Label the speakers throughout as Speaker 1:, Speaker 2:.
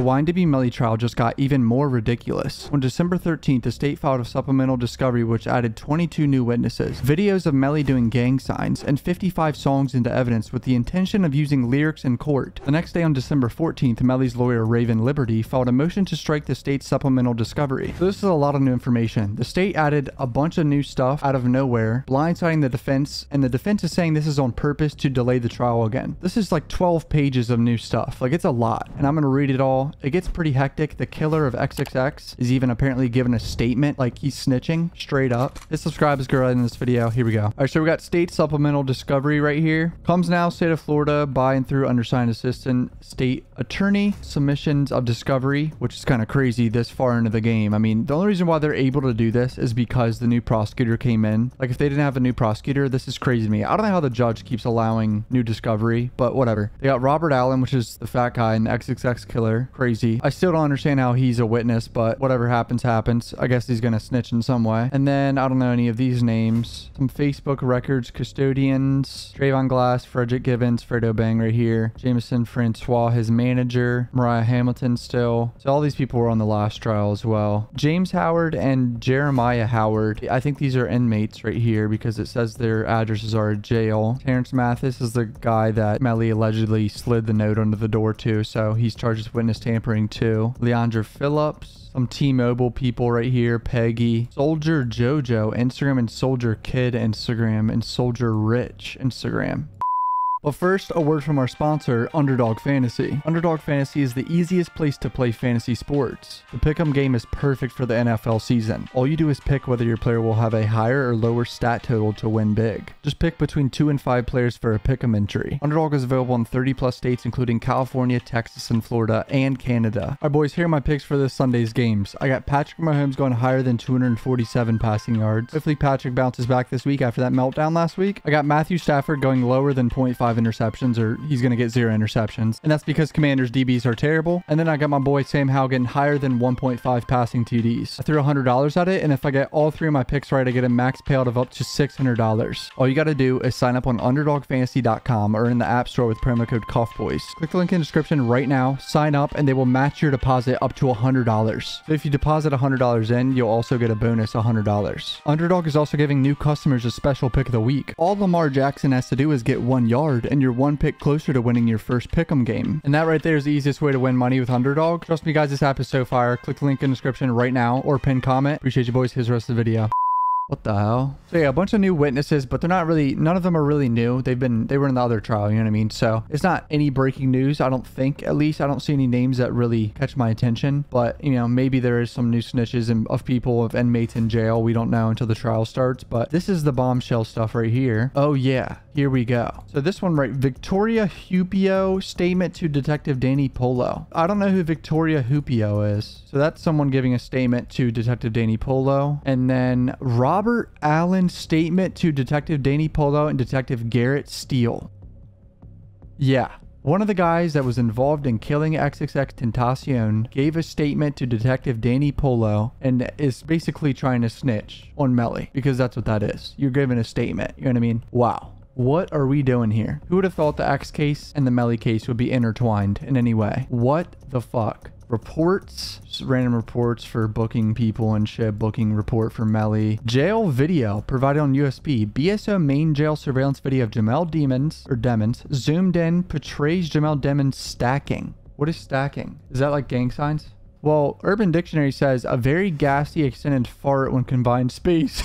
Speaker 1: The YNW Melly trial just got even more ridiculous. On December 13th, the state filed a supplemental discovery which added 22 new witnesses, videos of Melly doing gang signs, and 55 songs into evidence with the intention of using lyrics in court. The next day on December 14th, Melly's lawyer Raven Liberty filed a motion to strike the state's supplemental discovery. So this is a lot of new information. The state added a bunch of new stuff out of nowhere, blindsiding the defense, and the defense is saying this is on purpose to delay the trial again. This is like 12 pages of new stuff. Like, it's a lot, and I'm gonna read it all. It gets pretty hectic. The killer of XXX is even apparently given a statement, like he's snitching straight up. Hit subscribe is good in this video. Here we go. All right, so we got state supplemental discovery right here. Comes now, state of Florida, by and through undersigned assistant state attorney, submissions of discovery, which is kind of crazy this far into the game. I mean, the only reason why they're able to do this is because the new prosecutor came in. Like, if they didn't have a new prosecutor, this is crazy to me. I don't know how the judge keeps allowing new discovery, but whatever. They got Robert Allen, which is the fat guy and the XXX killer. Crazy. I still don't understand how he's a witness, but whatever happens, happens. I guess he's gonna snitch in some way. And then I don't know any of these names. Some Facebook records custodians, Trayvon Glass, Frederick Givens, Fredo Bang right here, Jameson Francois, his manager, Mariah Hamilton still. So all these people were on the last trial as well. James Howard and Jeremiah Howard. I think these are inmates right here because it says their addresses are a jail. Terrence Mathis is the guy that Melly allegedly slid the note under the door to, so he's charged with witness tampering too. Leandra Phillips, some T-Mobile people right here, Peggy, Soldier Jojo Instagram, and Soldier Kid Instagram, and Soldier Rich Instagram. But first, a word from our sponsor, Underdog Fantasy. Underdog Fantasy is the easiest place to play fantasy sports. The pick'em game is perfect for the NFL season. All you do is pick whether your player will have a higher or lower stat total to win big. Just pick between 2 and 5 players for a pick'em entry. Underdog is available in 30 plus states, including California, Texas, and Florida, and Canada. Alright boys, here are my picks for this Sunday's games. I got Patrick Mahomes going higher than 247 passing yards. Hopefully Patrick bounces back this week after that meltdown last week. I got Matthew Stafford going lower than 0.5 interceptions, or he's going to get 0 interceptions. And that's because Commanders DBs are terrible. And then I got my boy Sam Howell getting higher than 1.5 passing TDs. I threw $100 at it, and if I get all 3 of my picks right, I get a max payout of up to $600. All you got to do is sign up on UnderdogFantasy.com or in the App Store with promo code CUFBOYS. Click the link in the description right now, sign up, and they will match your deposit up to $100. So if you deposit $100 in, you'll also get a bonus $100. Underdog is also giving new customers a special pick of the week. All Lamar Jackson has to do is get 1 yard, and you're 1 pick closer to winning your first pick'em game. And that right there is the easiest way to win money with Underdog. Trust me guys, this app is so fire. Click the link in the description right now or pin comment. Appreciate you boys. Here's the rest of the video. What the hell? So yeah, a bunch of new witnesses, but they're not really, none of them are really new. They were in the other trial, you know what I mean? So it's not any breaking news, I don't think. At least I don't see any names that really catch my attention. But, you know, maybe there is some new snitches of people, of inmates in jail. We don't know until the trial starts. But this is the bombshell stuff right here. Oh yeah, here we go. So this one, right? Victoria Hupio statement to Detective Danny Polo. I don't know who Victoria Hupio is. So that's someone giving a statement to Detective Danny Polo. And then Robert Allen statement to Detective Danny Polo and Detective Garrett Steele. Yeah. One of the guys that was involved in killing XXX Tentacion gave a statement to Detective Danny Polo and is basically trying to snitch on Melly, because that's what that is. You're giving a statement. You know what I mean? Wow. What are we doing here? Who would have thought the X case and the Melly case would be intertwined in any way? What the fuck? Reports, just random reports for booking people and shit. Booking report for Melly. Jail video provided on USB. BSO main jail surveillance video of Jamel Demons zoomed in portrays Jamel Demons stacking. What is stacking? Is that like gang signs? Well, Urban Dictionary says a very gassy extended fart when confined space.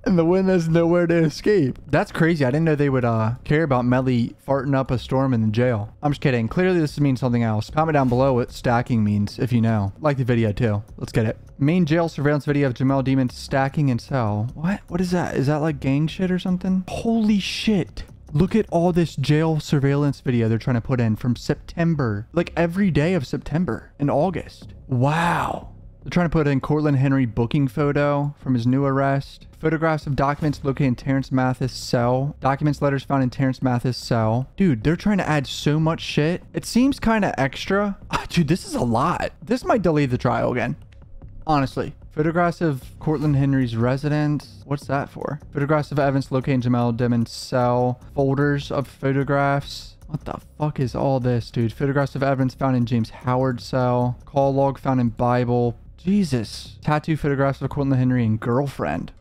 Speaker 1: And the wind has nowhere to escape. That's crazy. I didn't know they would care about Melly farting up a storm in the jail. I'm just kidding. Clearly this means something else. Comment down below what stacking means if you know. Like the video too. Let's get it. Main jail surveillance video of Jamel Demons stacking in cell. What? What is that? Is that like gang shit or something? Holy shit. Look at all this jail surveillance video they're trying to put in from September. Like every day of September and August. Wow. They're trying to put in Cortland Henry booking photo from his new arrest. Photographs of documents located in Terrence Mathis' cell. Documents, letters found in Terrence Mathis' cell. Dude, they're trying to add so much shit. It seems kind of extra. Dude, this is a lot. This might delay the trial again. Honestly. Photographs of Cortland Henry's residence. What's that for? Photographs of evidence located in Jamel Demons' cell. Folders of photographs. What the fuck is all this, dude? Photographs of evidence found in James Howard's cell. Call log found in Bible. Jesus. Tattoo photographs of Cortland Henry and girlfriend.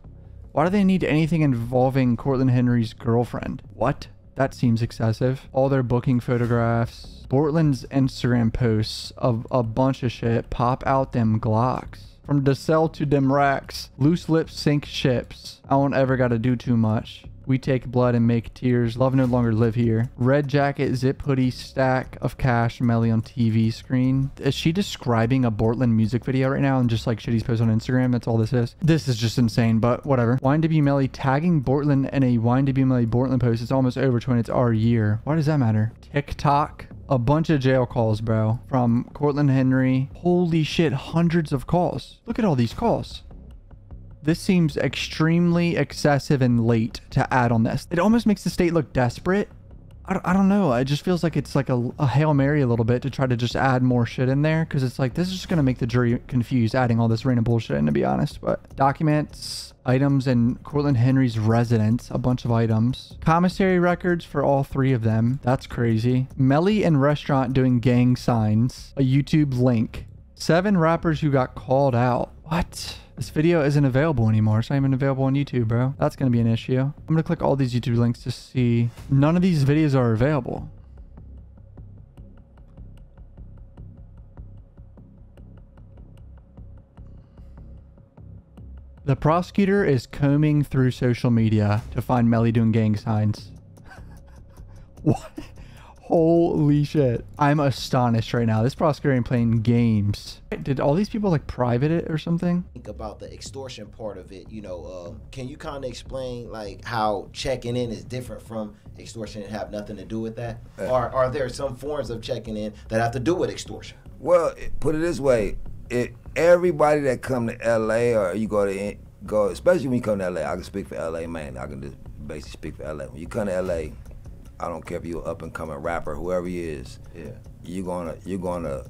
Speaker 1: Why do they need anything involving Cortland Henry's girlfriend? What? That seems excessive. All their booking photographs. Portland's Instagram posts of a bunch of shit. Pop out them Glocks. From the cell to them racks. Loose lips sink ships. I won't ever gotta do too much. We take blood and make tears. Love no longer live here. Red jacket, zip hoodie, stack of cash, Melly on TV screen. Is she describing a Portland music video right now and just like shit he's posted on Instagram? That's all this is. This is just insane, but whatever. YNW Melly tagging Portland in a YNW Melly Portland post. It's almost over to when it's our year. Why does that matter? TikTok. A bunch of jail calls, bro. From Cortland Henry. Holy shit, hundreds of calls. Look at all these calls. This seems extremely excessive and late to add on this. It almost makes the state look desperate. I don't know. It just feels like it's like a Hail Mary a little bit to try to just add more shit in there. Because it's like, this is just going to make the jury confused adding all this random bullshit in, to be honest. But documents, items in Cortland Henry's residence, a bunch of items. Commissary records for all three of them. That's crazy. Melly in restaurant doing gang signs. A YouTube link. 7 rappers who got called out. What? This video isn't available anymore. It's not even available on YouTube, bro. That's going to be an issue. I'm going to click all these YouTube links to see. None of these videos are available. The prosecutor is combing through social media to find Melly doing gang signs. What? Holy shit. I'm astonished right now. This prosecutor ain't playing games. Did all these people like private it or something?
Speaker 2: Think about the extortion part of it, can you kind of explain like how checking in is different from extortion and have nothing to do with that? Or are there some forms of checking in that have to do with extortion?
Speaker 3: Well, put it this way, everybody that come to LA or you go, especially when you come to LA, I can speak for LA, man. I can just basically speak for LA. When you come to LA, I don't care if you're an up and coming rapper, whoever he is. Yeah. You're gonna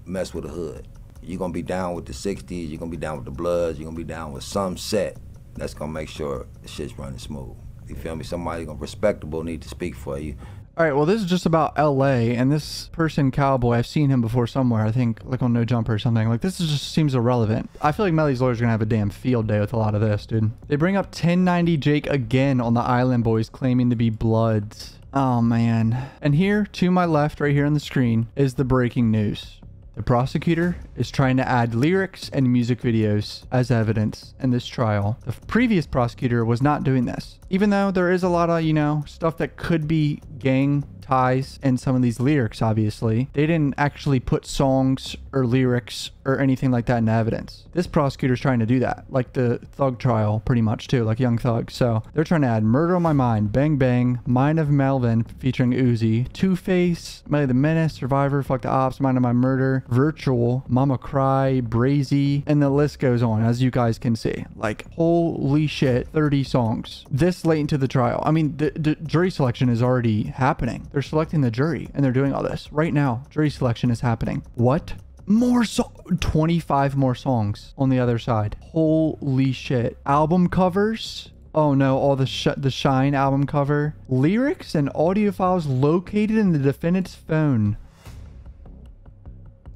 Speaker 3: mess with the hood. You're gonna be down with the 60s. You're gonna be down with the Bloods. You're gonna be down with some set that's gonna make sure the shit's running smooth. You feel me? Somebody gonna respectable need to speak for you.
Speaker 1: All right, well, this is just about LA, and this person, Cowboy, I've seen him before somewhere, I think, like on No Jumper or something. Like, this just seems irrelevant. I feel like Melly's lawyer's gonna have a damn field day with a lot of this, dude. They bring up 1090 Jake again on the Island Boys, claiming to be Bloods. Oh, man. And here, to my left, right here on the screen, is the breaking news. The prosecutor is trying to add lyrics and music videos as evidence in this trial. The previous prosecutor was not doing this. Even though there is a lot of, stuff that could be gang ties in some of these lyrics, obviously. They didn't actually put songs or lyrics or anything like that in evidence. This prosecutor's trying to do that, like the Thug trial, pretty much too, like Young Thug. So they're trying to add Murder on My Mind, Bang Bang, Mind of Melvin featuring Uzi, Two-Face, Melly the Menace, Survivor, Fuck the Ops, Mind of My Murder, Virtual, Mama Cry, Brazy, and the list goes on, as you guys can see. Like, holy shit, 30 songs. This late into the trial. I mean, the jury selection is already happening. They're selecting the jury and they're doing all this right now. Jury selection is happening. What? More 25 more songs on the other side. Holy shit. Album covers. Oh no, all the Shine album cover. Lyrics and audio files located in the defendant's phone.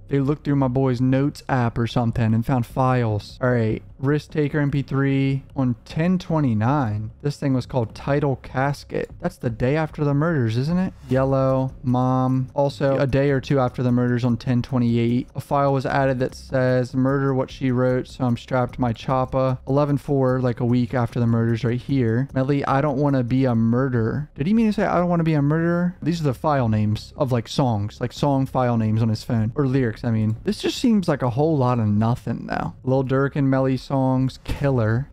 Speaker 1: They looked through my boy's notes app or something and found files. All right, Risk Taker MP3 on 10/29. This thing was called Title Casket. That's the day after the murders, isn't it? Yellow, Mom. Also, a day or two after the murders on 10/28. A file was added that says, murder what she wrote, so I'm strapped to my choppa. 11/4, like a week after the murders right here. Melly, I don't want to be a murderer. Did he mean to say I don't want to be a murderer? These are the file names of like songs, like song file names on his phone. Or lyrics. I mean, this just seems like a whole lot of nothing though. Lil Durk and Melly songs, killer.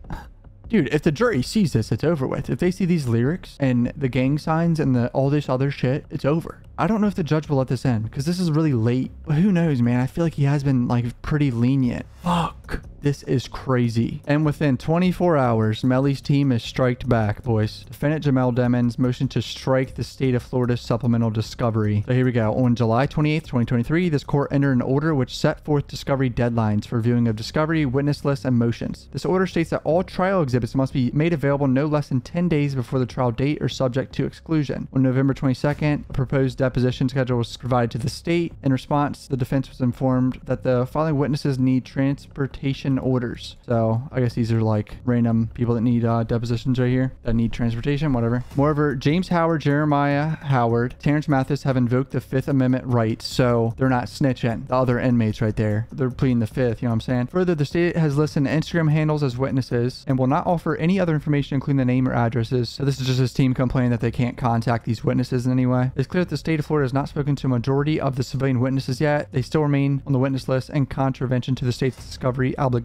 Speaker 1: Dude, if the jury sees this, it's over with. If they see these lyrics and the gang signs and all this other shit, it's over. I don't know if the judge will let this in because this is really late. But who knows, man? I feel like he has been like pretty lenient. Fuck. This is crazy. And within 24 hours, Melly's team is striked back, boys. Defendant Jamel Demons motioned to strike the state of Florida's supplemental discovery. So here we go. On July 28th, 2023, this court entered an order which set forth discovery deadlines for viewing of discovery, witness lists, and motions. This order states that all trial exhibits must be made available no less than 10 days before the trial date or subject to exclusion. On November 22nd, a proposed deposition schedule was provided to the state. In response, the defense was informed that the following witnesses need transportation orders. So I guess these are like random people that need depositions right here, that need transportation, whatever. Moreover, James Howard, Jeremiah Howard, Terrence Mathis have invoked the Fifth Amendment rights, so they're not snitching. The other inmates right there, they're pleading the fifth, you know what I'm saying? Further, the state has listed Instagram handles as witnesses and will not offer any other information, including the name or addresses. So this is just his team complaining that they can't contact these witnesses in any way. It's clear that the state of Florida has not spoken to a majority of the civilian witnesses yet. They still remain on the witness list in contravention to the state's discovery obligations.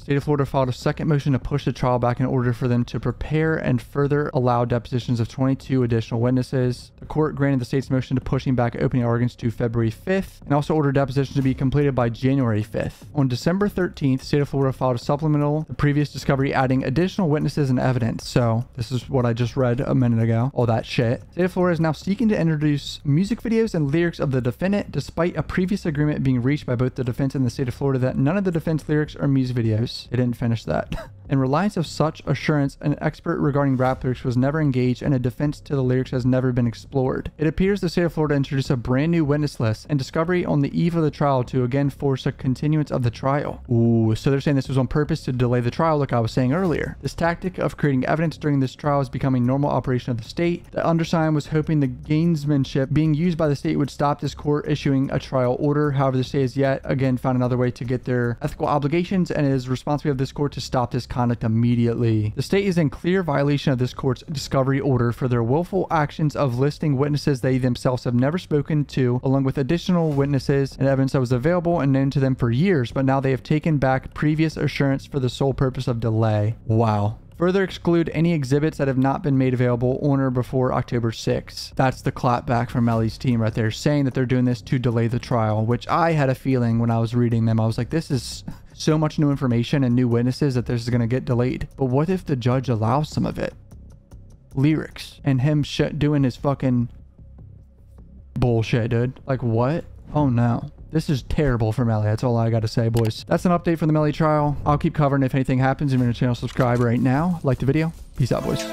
Speaker 1: State of Florida filed a second motion to push the trial back in order for them to prepare and further allow depositions of 22 additional witnesses. The court granted the state's motion to pushing back opening arguments to February 5th and also ordered depositions to be completed by January 5th. On December 13th, State of Florida filed a supplemental, the previous discovery adding additional witnesses and evidence. So this is what I just read a minute ago, all that shit. State of Florida is now seeking to introduce music videos and lyrics of the defendant despite a previous agreement being reached by both the defense and the state of Florida that none of the defense lyrics are music videos. They didn't finish that. In reliance of such assurance, an expert regarding rap lyrics was never engaged and a defense to the lyrics has never been explored. It appears the state of Florida introduced a brand new witness list and discovery on the eve of the trial to again force a continuance of the trial. Ooh, so they're saying this was on purpose to delay the trial like I was saying earlier. This tactic of creating evidence during this trial is becoming normal operation of the state. The undersigned was hoping the gamesmanship being used by the state would stop this court issuing a trial order. However, the state has yet again found another way to get their ethical obligations and it is responsibility of this court to stop this conduct immediately. The state is in clear violation of this court's discovery order for their willful actions of listing witnesses they themselves have never spoken to, along with additional witnesses and evidence that was available and known to them for years, but now they have taken back previous assurance for the sole purpose of delay. Wow. Further exclude any exhibits that have not been made available on or before October 6th. That's the clapback from Melly's team right there, saying that they're doing this to delay the trial, which I had a feeling when I was reading them. I was like, this is so much new information and new witnesses that this is going to get delayed. But what if the judge allows some of it? Lyrics and him doing his fucking bullshit, dude. Like, what? Oh no. This is terrible for Melly. That's all I got to say, boys. That's an update from the Melly trial. I'll keep covering if anything happens. If you're new to the channel, subscribe right now. Like the video. Peace out, boys.